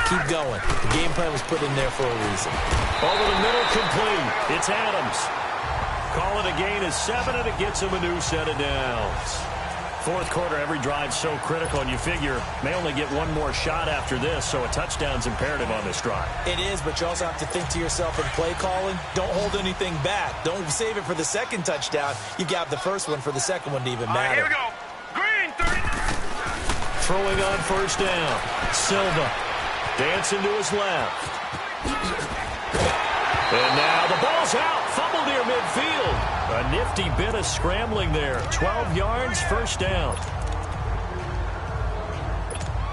Keep going. The game plan was put in there for a reason. Over the middle, complete. It's Adams. Call it a gain of 7, and it gets him a new set of downs. Fourth quarter, every drive's so critical, and you figure may only get one more shot after this, so a touchdown's imperative on this drive. It is, but you also have to think to yourself in play calling, don't hold anything back. Don't save it for the second touchdown. You got the first one for the second one to even matter. Here we go. Green, 39. Throwing on first down. Silva dancing to his left. And now the ball's out. Fumble near midfield. A nifty bit of scrambling there. 12 yards, first down.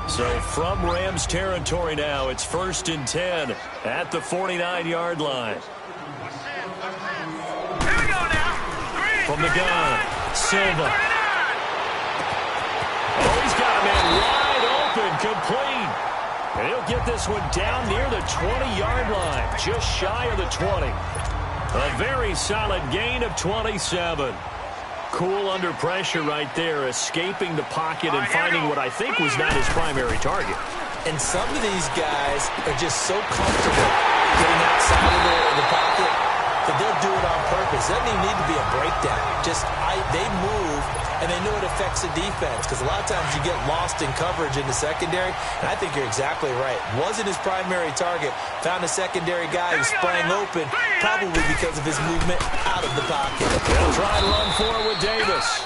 So from Rams territory now, it's 1st and 10 at the 49-yard line. Here we go now. Green, From the 39. gun, Silva. 39. Oh, he's got a man wide open, complete. And he'll get this one down near the 20-yard line, just shy of the 20. A very solid gain of 27. Cool under pressure right there, escaping the pocket and finding what I think was not his primary target. And some of these guys are just so comfortable getting outside of the pocket that they'll do it on purpose. It doesn't even need to be a breakdown. They move, and they know it affects the defense, because a lot of times you get lost in coverage in the secondary, and I think you're exactly right. Wasn't his primary target. Found a secondary guy who sprang open, probably because of his movement out of the pocket. They'll try and run forward with Davis.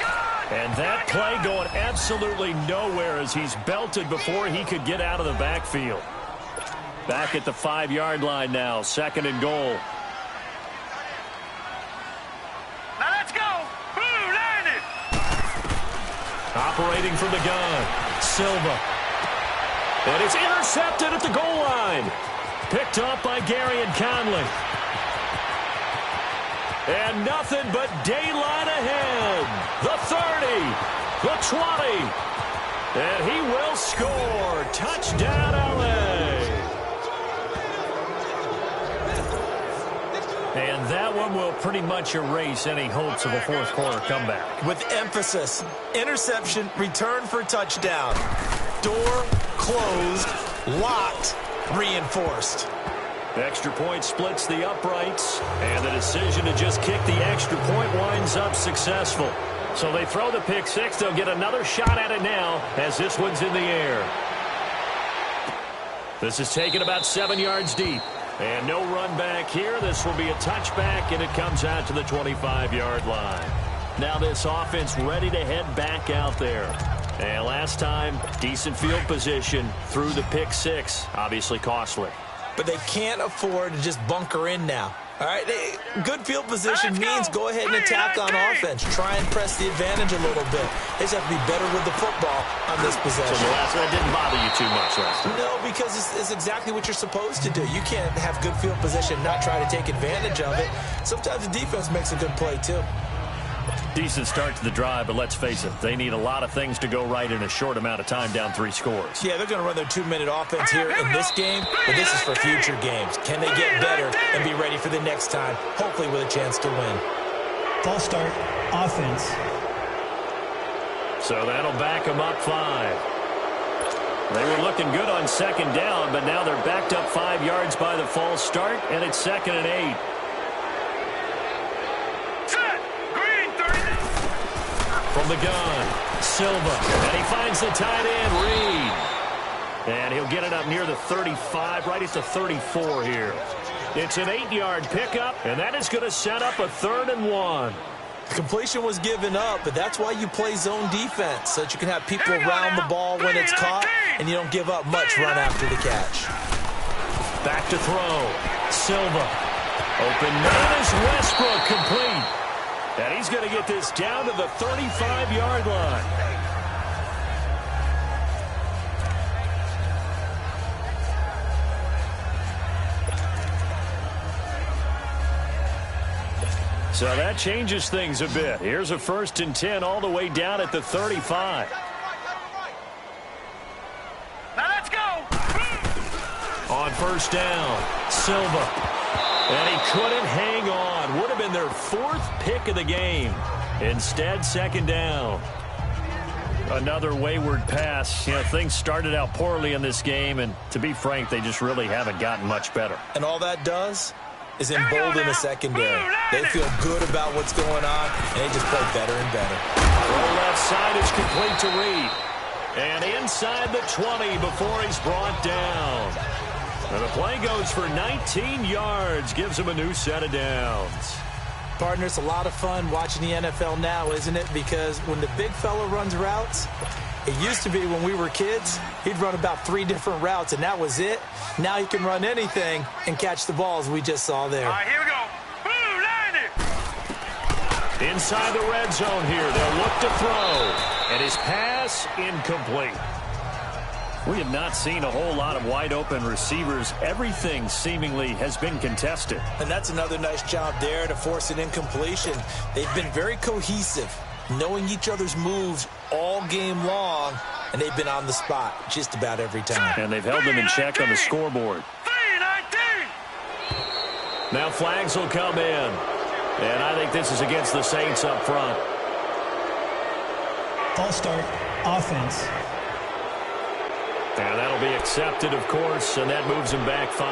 And that play going absolutely nowhere as he's belted before he could get out of the backfield. Back at the 5-yard line now, 2nd and goal. Now let's go. Blue landed. Operating from the gun, Silva. And it's intercepted at the goal line. Picked up by Gary and Conley. And nothing but daylight ahead. The 30, the 20. And he will score. Touchdown, LA. And that one will pretty much erase any hopes of a fourth quarter comeback. With emphasis, interception, return for touchdown. Door closed, locked, reinforced. Extra point splits the uprights, and the decision to just kick the extra point winds up successful. So they throw the pick six. They'll get another shot at it now as this one's in the air. This is taken about 7 yards deep. And no run back here. This will be a touchback, and it comes out to the 25-yard line. Now this offense ready to head back out there. And last time, decent field position through the pick six. Obviously costly. But they can't afford to just bunker in now. All right, good field position means go ahead and attack on offense. Try and press the advantage a little bit. They just have to be better with the football on this possession. So the last one didn't bother you too much last time? No, because it's exactly what you're supposed to do. You can't have good field position and not try to take advantage of it. Sometimes the defense makes a good play, too. Decent start to the drive, but let's face it, they need a lot of things to go right in a short amount of time down 3 scores. Yeah, they're going to run their 2-minute offense here in this game, but this is for future games. Can they get better and be ready for the next time, hopefully with a chance to win? False start, offense. So that'll back them up 5. They were looking good on 2nd down, but now they're backed up 5 yards by the false start, and it's 2nd and 8. From the gun, Silva, and he finds the tight end, Reed. And he'll get it up near the 35, right at the 34 here. It's an 8-yard pickup, and that is going to set up a 3rd and 1. The completion was given up, but that's why you play zone defense, so that you can have people around the ball when it's caught, and you don't give up much run after the catch. Back to throw, Silva. Open man is Westbrook, complete. And he's going to get this down to the 35-yard line. So that changes things a bit. Here's a 1st and 10 all the way down at the 35. Now let's go. On 1st down, Silva. And he couldn't hang on. Would have been their 4th pick of the game. Instead, 2nd down. Another wayward pass. You know, things started out poorly in this game, and to be frank, they just really haven't gotten much better. And all that does, is embolden the secondary. They feel good about what's going on, and they just play better and better. Throw left side is complete to Reed. And inside the 20 before he's brought down. And the play goes for 19 yards, gives him a new set of downs. Partner, it's a lot of fun watching the NFL now, isn't it? Because when the big fella runs routes, it used to be when we were kids, he'd run about 3 different routes, and that was it. Now he can run anything and catch the balls we just saw there. All right, here we go. Boom, 90. Inside the red zone here, they'll look to throw. And his pass incomplete. We have not seen a whole lot of wide-open receivers. Everything seemingly has been contested. And that's another nice job there to force an incompletion. They've been very cohesive, knowing each other's moves all game long, and they've been on the spot just about every time. And they've held them in check on the scoreboard. 3-19. Now flags will come in. And I think this is against the Saints up front. False start, offense. And that'll be accepted, of course, and that moves him back 5.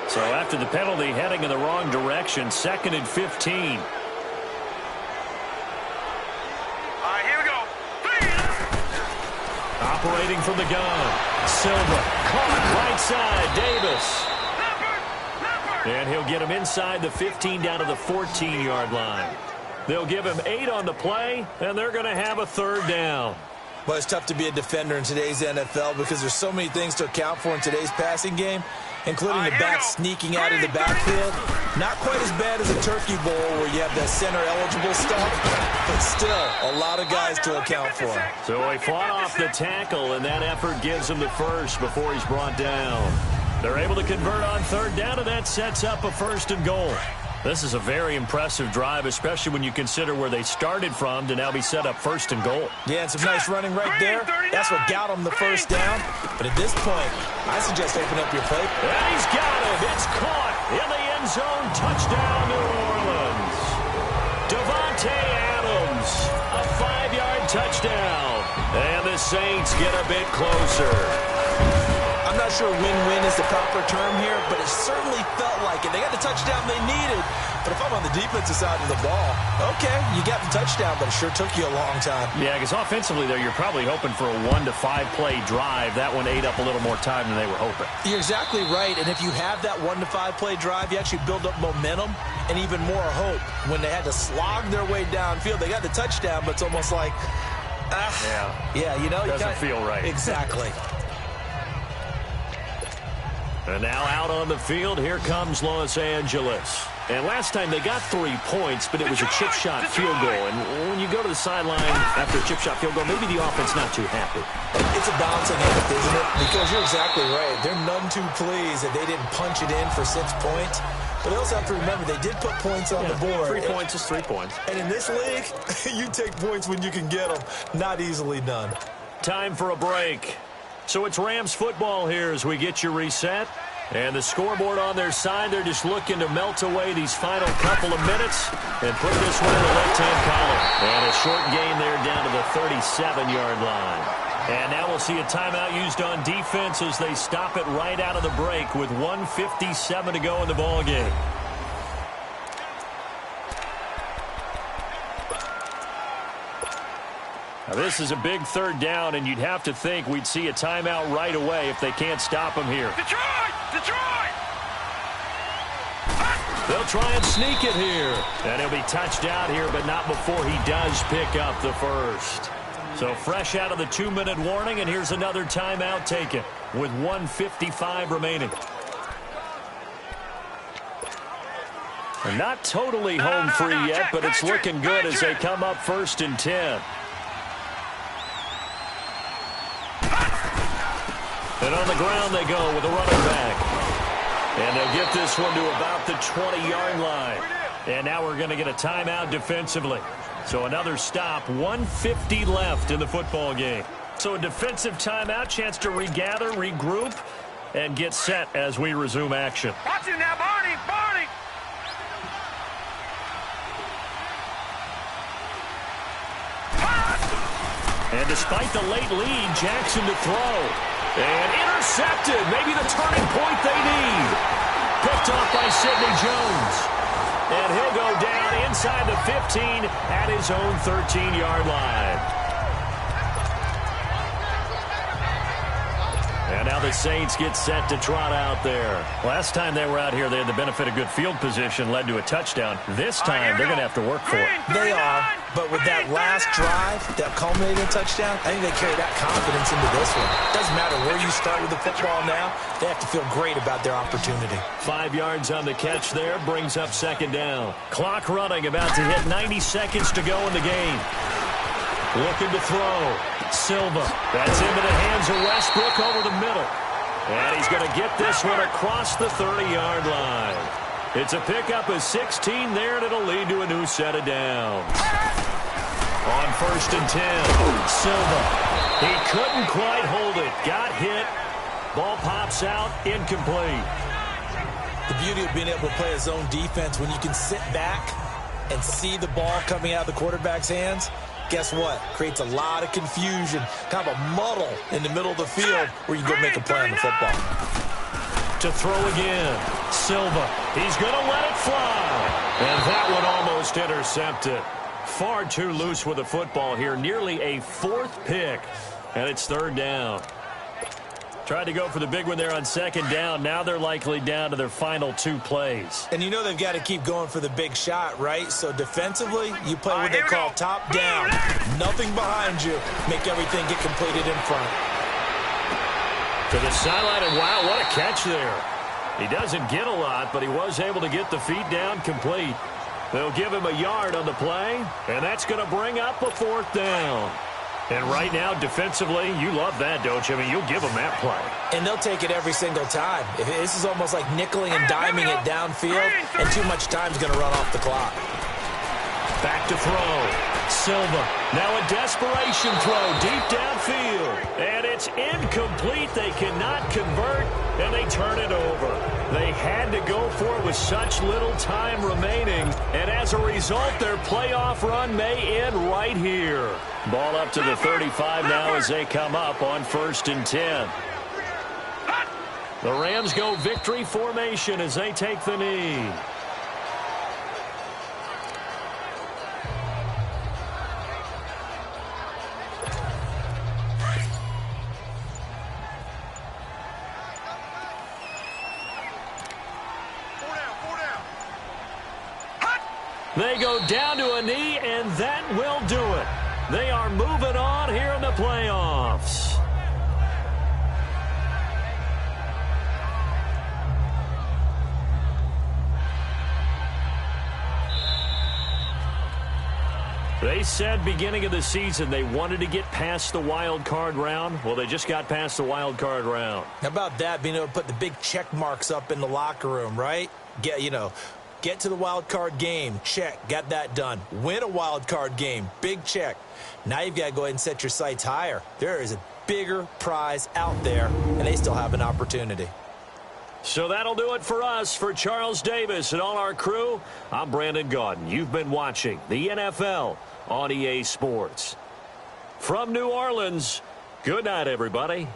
So after the penalty, heading in the wrong direction, 2nd and 15. All right, here we go. 3. Operating from the gun. Silva caught right side. Davis. And he'll get him inside the 15 down to the 14-yard line. They'll give him 8 on the play, and they're going to have a 3rd down. Well, it's tough to be a defender in today's NFL because there's so many things to account for in today's passing game, including the back sneaking out of the backfield. Not quite as bad as a turkey bowl where you have that center-eligible stuff, but still a lot of guys to account for. So he fought off the tackle, and that effort gives him the first before he's brought down. They're able to convert on 3rd down, and that sets up a 1st and goal. This is a very impressive drive, especially when you consider where they started from to now be set up 1st and goal. Yeah, and some nice running right there. That's what got them the 1st down. But at this point, I suggest open up your plate. And he's got it. It's caught in the end zone. Touchdown, New Orleans. Devontae Adams, a 5-yard touchdown. And the Saints get a bit closer. I'm not sure win-win is the proper term here, but it certainly felt like it. They got the touchdown they needed, but if I'm on the defensive side of the ball, okay, you got the touchdown, but it sure took you a long time. Yeah, because offensively, though, you're probably hoping for a 1 to 5 play drive. That one ate up a little more time than they were hoping. You're exactly right, and if you have that 1 to 5 play drive, you actually build up momentum and even more hope. When they had to slog their way downfield, they got the touchdown, but it's almost like, yeah, you know, doesn't feel right. Exactly. And now out on the field, here comes Los Angeles. And last time they got 3 points, but it was a chip shot field goal. And when you go to the sideline after a chip shot field goal, maybe the offense not too happy. It's a balancing act, isn't it? Because you're exactly right. They're none too pleased that they didn't punch it in for 6 points. But they also have to remember they did put points on the board. 3 points is 3 points. And in this league, you take points when you can get them. Not easily done. Time for a break. So it's Rams football here as we get you reset. And the scoreboard on their side, they're just looking to melt away these final couple of minutes and put this one in the left-hand column. And a short gain there down to the 37-yard line. And now we'll see a timeout used on defense as they stop it right out of the break with 1:57 to go in the ballgame. Now this is a big 3rd down, and you'd have to think we'd see a timeout right away if they can't stop them here. Detroit! Detroit! They'll try and sneak it here. And he'll be touched out here, but not before he does pick up the first. So fresh out of the 2-minute warning, and here's another timeout taken with 1:55 remaining. They're not totally home free yet, but it's looking good as they come up 1st and 10. And on the ground they go with a running back. And they'll get this one to about the 20-yard line. And now we're going to get a timeout defensively. So another stop, 1:50 left in the football game. So a defensive timeout, chance to regather, regroup, and get set as we resume action. Watch him now, Barney! Barney! And despite the late lead, Jackson to throw. And intercepted. Maybe the turning point they need. Picked off by Sidney Jones. And he'll go down inside the 15 at his own 13-yard line. And now the Saints get set to trot out there. Last time they were out here, they had the benefit of good field position, led to a touchdown. This time, they're going to have to work for it. They are, but with that last drive, that culminating touchdown, I think they carry that confidence into this one. Doesn't matter where you start with the football now, they have to feel great about their opportunity. 5 yards on the catch there, brings up second down. Clock running, about to hit 90 seconds to go in the game. Looking to throw. Silva. That's into the hands of Westbrook over the middle. And he's going to get this one across the 30-yard line. It's a pickup of 16 there, and it'll lead to a new set of downs. On 1st and 10, Silva. He couldn't quite hold it. Got hit. Ball pops out. Incomplete. The beauty of being able to play a zone defense when you can sit back and see the ball coming out of the quarterback's hands, guess what? Creates a lot of confusion, kind of a muddle in the middle of the field where you can go make a play on the football. To throw again. Silva. He's going to let it fly. And that one almost intercepted. Far too loose with the football here. Nearly a 4th pick. And it's 3rd down. Tried to go for the big one there on 2nd down. Now they're likely down to their final 2 plays. And you know they've got to keep going for the big shot, right? So defensively, you play what they call top down. Nothing behind you. Make everything get completed in front. To the sideline, and wow, what a catch there. He doesn't get a lot, but he was able to get the feet down complete. They'll give him a yard on the play, and that's going to bring up a 4th down. And right now, defensively, you love that, don't you? I mean, you'll give them that play. And they'll take it every single time. This is almost like nickeling and diming it downfield, and too much time's going to run off the clock. Back to throw. Silva. Now a desperation throw deep downfield. And it's incomplete. They cannot convert, and they turn it over. They had to go for it with such little time remaining. And as a result, their playoff run may end right here. Ball up to the 35 now as they come up on 1st and 10. The Rams go victory formation as they take the knee. They go down to a knee, and that will do it. They are moving on here in the playoffs. They said beginning of the season they wanted to get past the wild card round. Well, they just got past the wild card round. How about that, being able to put the big check marks up in the locker room, right? Get to the wild card game. Check. Got that done. Win a wild card game. Big check. Now you've got to go ahead and set your sights higher. There is a bigger prize out there, and they still have an opportunity. So that'll do it for us. For Charles Davis and all our crew, I'm Brandon Gaudin. You've been watching the NFL on EA Sports. From New Orleans, good night, everybody.